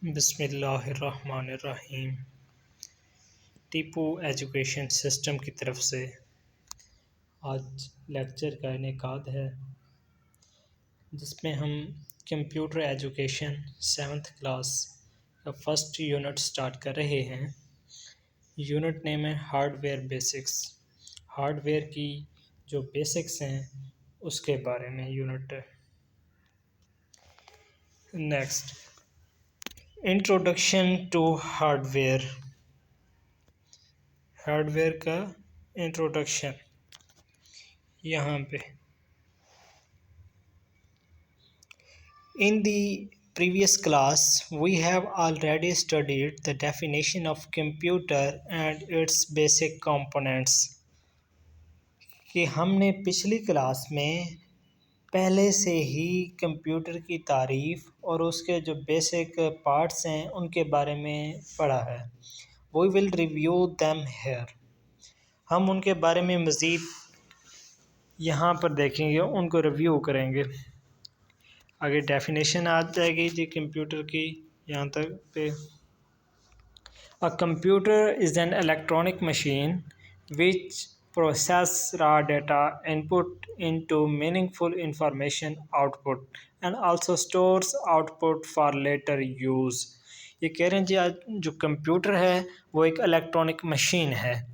बिस्मिल्लाहिर्रहमानिर्रहीम। Tipu education system की तरफ से आज लेक्चर का इनेकाद है जिसमें हम कंप्यूटर एजुकेशन 7th क्लास का फर्स्ट यूनिट स्टार्ट कर रहे हैं। यूनिट नेम है हार्डवेयर बेसिक्स। हार्डवेयर की जो बेसिक्स हैं उसके बारे में यूनिट है। Next, introduction to hardware. Hardware का इंट्रोडक्शन यहाँ पे। In the previous class, we have already studied the definition of computer and its basic components। कि हमने पिछली क्लास में पहले से ही कंप्यूटर की तारीफ़ और उसके जो बेसिक पार्ट्स हैं उनके बारे में पढ़ा है। We will review them here। हम उनके बारे में मज़ीद यहाँ पर देखेंगे, उनको रिव्यू करेंगे। आगे डेफिनेशन आ जाएगी जी कंप्यूटर की यहाँ तक पे। A computer is an electronic machine which process raw data input into meaningful information output and also stores output for later use. ये कह रहे हैं जी आज जो कंप्यूटर है वो एक इलेक्ट्रॉनिक मशीन है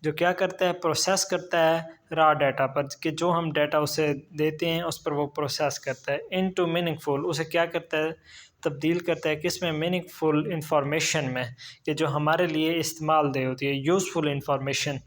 जो क्या करता है, प्रोसेस करता है रॉ डाटा पर, कि जो हम डाटा उसे देते हैं उस पर वो प्रोसेस करता है। इनटू मीनिंगफुल, उसे क्या करता है, तब्दील करता है किस में, मीनिंगफुल इंफॉर्मेशन में, कि जो हमारे लिए इस्तेमाल दे होती है, यूज़फुल इंफॉर्मेशन,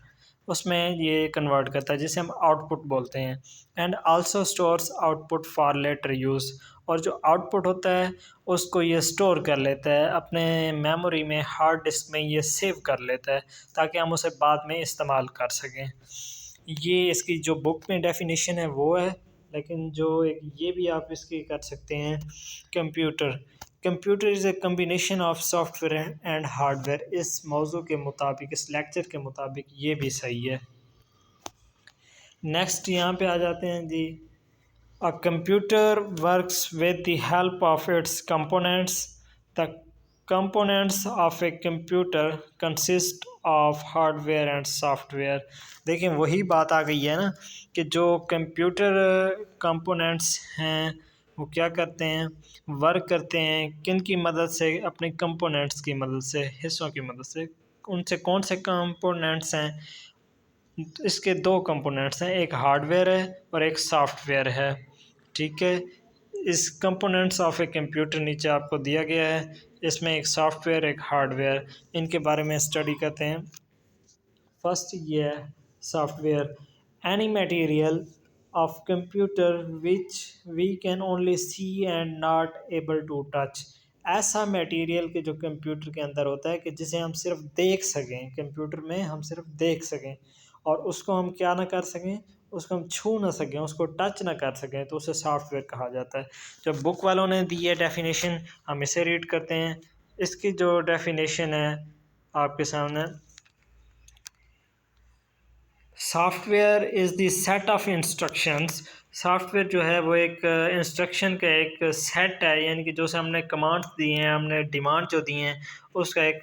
उसमें ये कन्वर्ट करता है जिसे हम आउटपुट बोलते हैं। And also stores output for later use, और जो आउटपुट होता है उसको ये स्टोर कर लेता है अपने मेमोरी में, हार्ड डिस्क में ये सेव कर लेता है ताकि हम उसे बाद में इस्तेमाल कर सकें। ये इसकी जो बुक में डेफिनेशन है वो है, लेकिन जो एक ये भी आप इसकी कर सकते हैं, computer is a combination of software and hardware. इस मौजू के मुताबिक, इस लेक्चर के मुताबिक ये भी सही है। नेक्स्ट यहाँ पे आ जाते हैं जी। A computer works with the help of its components. The components of a computer consist of hardware and software। देखिए वही बात आ गई है ना कि जो कंप्यूटर कंपोनेंट्स हैं वो क्या करते हैं, वर्क करते हैं किन की मदद से, अपने कंपोनेंट्स की मदद से, हिस्सों की मदद से। उनसे कौन से कंपोनेंट्स हैं, इसके दो कंपोनेंट्स हैं, एक हार्डवेयर है और एक सॉफ्टवेयर है। ठीक है, इस कंपोनेंट्स ऑफ ए कंप्यूटर नीचे आपको दिया गया है, इसमें एक सॉफ्टवेयर एक हार्डवेयर, इनके बारे में स्टडी करते हैं। फर्स्ट ये है software. Any material of computer which we can only see and not able to touch. ऐसा मटेरियल के जो कंप्यूटर के अंदर होता है कि जिसे हम सिर्फ देख सकें, कंप्यूटर में हम सिर्फ देख सकें और उसको हम क्या ना कर सकें, उसको हम छू ना सकें, उसको टच ना कर सकें, तो उसे सॉफ्टवेयर कहा जाता है। जब बुक वालों ने दी है डेफिनेशन, हम इसे रीड करते हैं। इसकी जो डेफिनेशन है आपके सामने, software is the set of instructions. Software जो है वो एक इंस्ट्रक्शन का एक सेट है, यानी कि जो से हमने कमांड्स दिए हैं, हमने डिमांड जो दी हैं उसका एक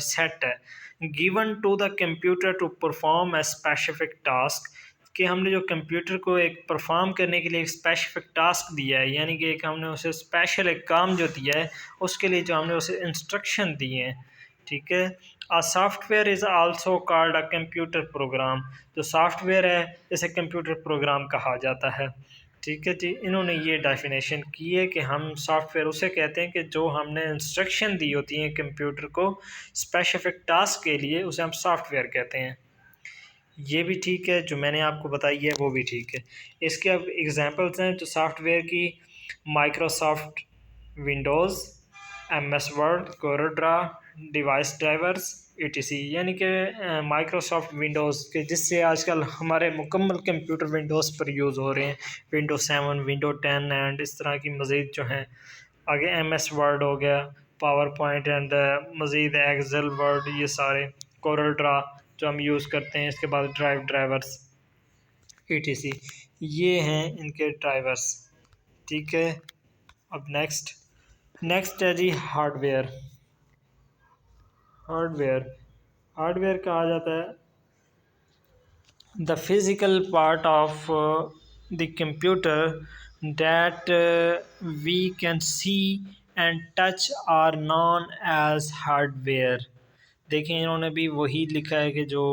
सेट है। Given to the computer to perform a specific task, कि हमने जो कंप्यूटर को एक परफॉर्म करने के लिए एक स्पेसिफिक टास्क दिया है, यानी कि एक हमने उसे स्पेशल एक काम जो दिया है उसके लिए जो हमने उसे इंस्ट्रक्शन दिए हैं। ठीक है, a software is also called a computer program. जो सॉफ्टवेयर है इसे कंप्यूटर प्रोग्राम कहा जाता है। ठीक है जी, इन्होंने ये डेफिनेशन की है कि हम सॉफ्टवेयर उसे कहते हैं कि जो हमने इंस्ट्रक्शन दी होती हैं कंप्यूटर को स्पेसिफिक टास्क के लिए, उसे हम सॉफ्टवेयर कहते हैं। ये भी ठीक है, जो मैंने आपको बताई है वो भी ठीक है। इसके अब एग्जांपल्स हैं जो सॉफ्टवेयर की, Microsoft Windows, MS Word, CorelDRAW, device drivers, ETC, यानी कि माइक्रोसॉफ्ट विंडोज़ के जिससे आजकल हमारे मुकम्मल कंप्यूटर विंडोज़ पर यूज़ हो रहे हैं, विंडो 7, विंडो 10 एंड इस तरह की मज़ीद जो हैं। आगे MS वर्ड हो गया, पावर पॉइंट एंड मज़ीद एक्सेल वर्ड, ये सारे, कोरोड्रा जो हम यूज़ करते हैं। इसके बाद ड्राइवर्स, ETC, ये हैं इनके ड्राइवर्स। ठीक है, अब नेक्स्ट नेक्स्ट है जी हार्डवेयर। हार्डवेयर हार्डवेयर कहा जाता है the physical part of the computer that we can see and touch are known as hardware। देखें इन्होंने भी वही लिखा है कि जो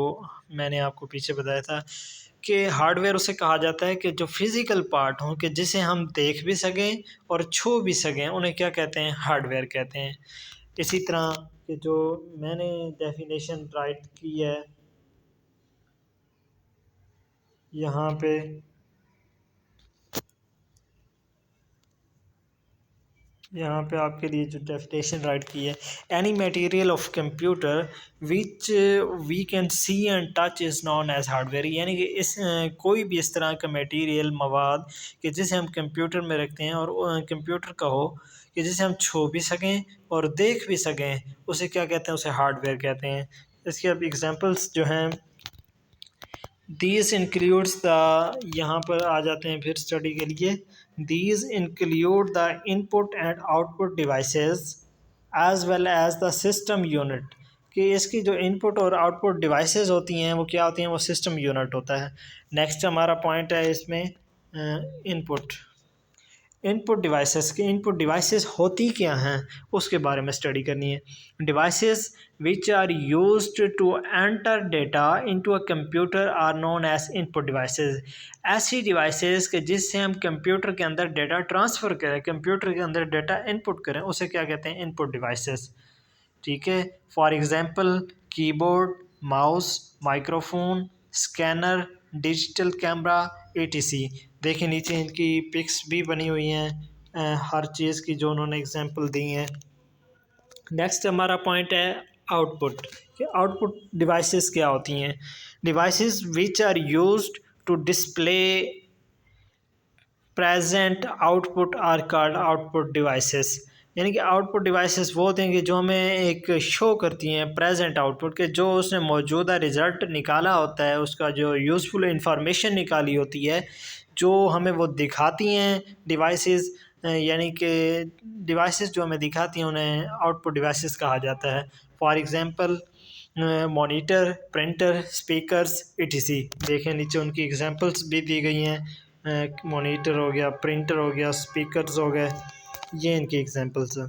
मैंने आपको पीछे बताया था कि हार्डवेयर उसे कहा जाता है कि जो फिज़िकल पार्ट हों कि जिसे हम देख भी सकें और छू भी सकें, उन्हें क्या कहते हैं, हार्डवेयर कहते हैं। इसी तरह कि जो मैंने डेफिनेशन राइट की है यहाँ पे, यहाँ पे आपके लिए जो डेफिनेशन राइट की है, any material of computer which we can see and touch is known as hardware. यानी कि इस कोई भी इस तरह का मटेरियल मवाद कि जिसे हम कंप्यूटर में रखते हैं और कंप्यूटर का हो कि जिसे हम छू भी सकें और देख भी सकें, उसे क्या कहते हैं, उसे हार्डवेयर कहते हैं। इसके अब एग्जांपल्स जो हैं, दीज इंक्लूड्स द, यहाँ पर आ जाते हैं फिर स्टडी के लिए, these include the input and output devices as well as the system unit. कि इसकी जो इनपुट और आउटपुट डिवाइसेस होती हैं वो क्या होती हैं, वो सिस्टम यूनिट होता है। नेक्स्ट हमारा पॉइंट है इसमें इनपुट। इनपुट डिवाइसेस के इनपुट डिवाइसेस होती क्या हैं उसके बारे में स्टडी करनी है। Devices which are used to enter data into a computer are known as input devices. ऐसी डिवाइसेस के जिससे हम कंप्यूटर के अंदर डेटा ट्रांसफ़र करें, कंप्यूटर के अंदर डेटा इनपुट करें, उसे क्या कहते हैं, इनपुट डिवाइसेस। ठीक है, for example keyboard, mouse, microphone, scanner, digital camera, etc. देखिए नीचे इनकी पिक्स भी बनी हुई हैं हर चीज़ की जो उन्होंने एग्जांपल दी हैं। नेक्स्ट हमारा पॉइंट है आउटपुट। कि आउटपुट डिवाइसेस क्या होती हैं। Devices which are used to display present output are called output devices. यानी कि आउटपुट डिवाइसेस वो होते हैं कि जो हमें एक शो करती हैं प्रेजेंट आउटपुट के, जो उसने मौजूदा रिज़ल्ट निकाला होता है, उसका जो यूज़फुल इंफॉर्मेशन निकाली होती है, जो हमें वो दिखाती हैं डिवाइसेस। यानी कि डिवाइसेस जो हमें दिखाती हैं उन्हें आउटपुट डिवाइसेस कहा जाता है। For example monitor, printer, speakers, etc. देखें नीचे उनकी एग्जांपल्स भी दी गई हैं, मॉनिटर हो गया, प्रिंटर हो गया, स्पीकर्स हो गए, ये इनकी एग्जांपल्स हैं।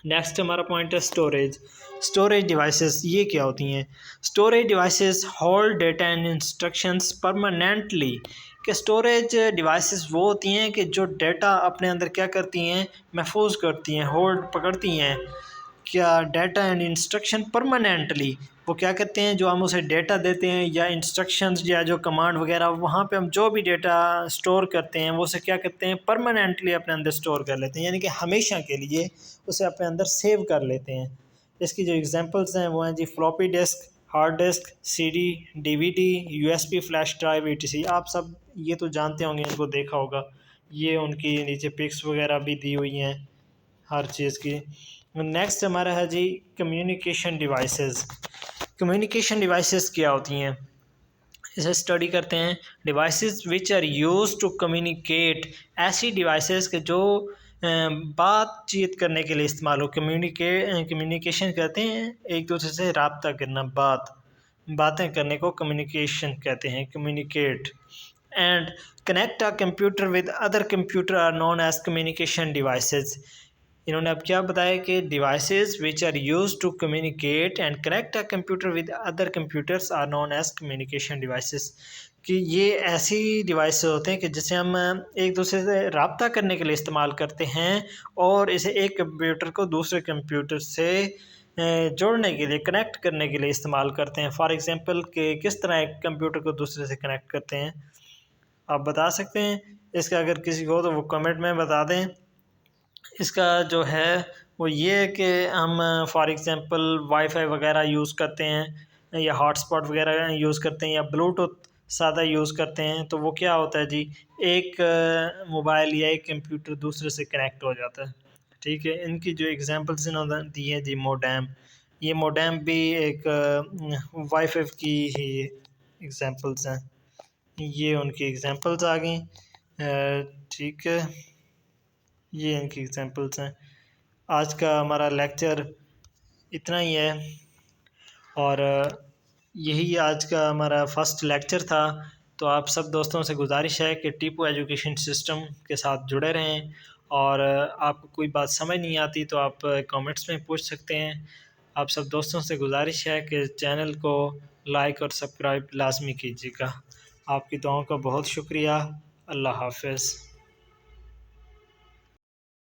नेक्स्ट हमारा पॉइंट है स्टोरेज। स्टोरेज डिवाइसेस ये क्या होती हैं। Storage devices hold data and instructions permanently. कि स्टोरेज डिवाइसेस वो होती हैं कि जो डेटा अपने अंदर क्या करती हैं, महफूज करती हैं, होल्ड पकड़ती हैं क्या, डाटा एंड इंस्ट्रक्शन परमानेंटली। वो क्या कहते हैं, जो हम उसे डेटा देते हैं या इंस्ट्रक्शंस या जो कमांड वगैरह, वहाँ पे हम जो भी डेटा स्टोर करते हैं वो उसे क्या कहते हैं, परमानेंटली अपने अंदर स्टोर कर लेते हैं। यानी कि हमेशा के लिए उसे अपने अंदर सेव कर लेते हैं। इसकी जो एग्जांपल्स हैं वो हैं जी floppy disk, hard disk, CD, DVD, USB flash drive, ETC. आप सब ये तो जानते होंगे, इनको देखा होगा। ये उनकी नीचे पिक्स वगैरह भी दी हुई हैं हर चीज़ की। नेक्स्ट हमारा है G communication devices. Communication devices क्या होती हैं, इसे स्टडी करते हैं। Devices which are use to communicate. ऐसी डिवाइसेस के जो बातचीत करने के लिए इस्तेमाल हो। कम्युनिकेशन कहते हैं एक दूसरे से रब्ता करना, बातें करने को कम्युनिकेशन कहते हैं, communicate. And connect a computer with other computer are known as communication devices. इन्होंने अब क्या बताया कि devices which are use to communicate and connect a computer with other computers are known as communication devices. कि ये ऐसी device होते हैं कि जिसे हम एक दूसरे से रब्ता करने के लिए इस्तेमाल करते हैं और इसे एक कंप्यूटर को दूसरे कंप्यूटर से जोड़ने के लिए, कनेक्ट करने के लिए इस्तेमाल करते हैं। फॉर एग्जांपल कि किस तरह एक कंप्यूटर को दूसरे से कनेक्ट करते हैं, आप बता सकते हैं। इसका अगर किसी को हो तो वो कमेंट में बता दें। इसका जो है वो ये है कि हम फॉर एग्ज़ाम्पल वाईफाई वगैरह यूज़ करते हैं या हॉटस्पॉट वगैरह यूज़ करते हैं या ब्लूटूथ सादा यूज़ करते हैं, तो वो क्या होता है जी, एक मोबाइल या एक कंप्यूटर दूसरे से कनेक्ट हो जाता है। ठीक है, इनकी जो एग्जांपल्स इन्होंने दी है जी, मोडेम। ये मोडेम भी एक वाईफाई की ही एग्जांपल्स हैं। ये उनकी एग्जांपल्स आ गई। ठीक है, ये इनकी एग्जांपल्स हैं। आज का हमारा लेक्चर इतना ही है, और यही आज का हमारा फर्स्ट लेक्चर था। तो आप सब दोस्तों से गुजारिश है कि टीपू एजुकेशन सिस्टम के साथ जुड़े रहें, और आपको कोई बात समझ नहीं आती तो आप कमेंट्स में पूछ सकते हैं। आप सब दोस्तों से गुजारिश है कि चैनल को लाइक और सब्सक्राइब लाजमी कीजिएगा। आपकी दुआओं का बहुत शुक्रिया। अल्लाह हाफ़िज़।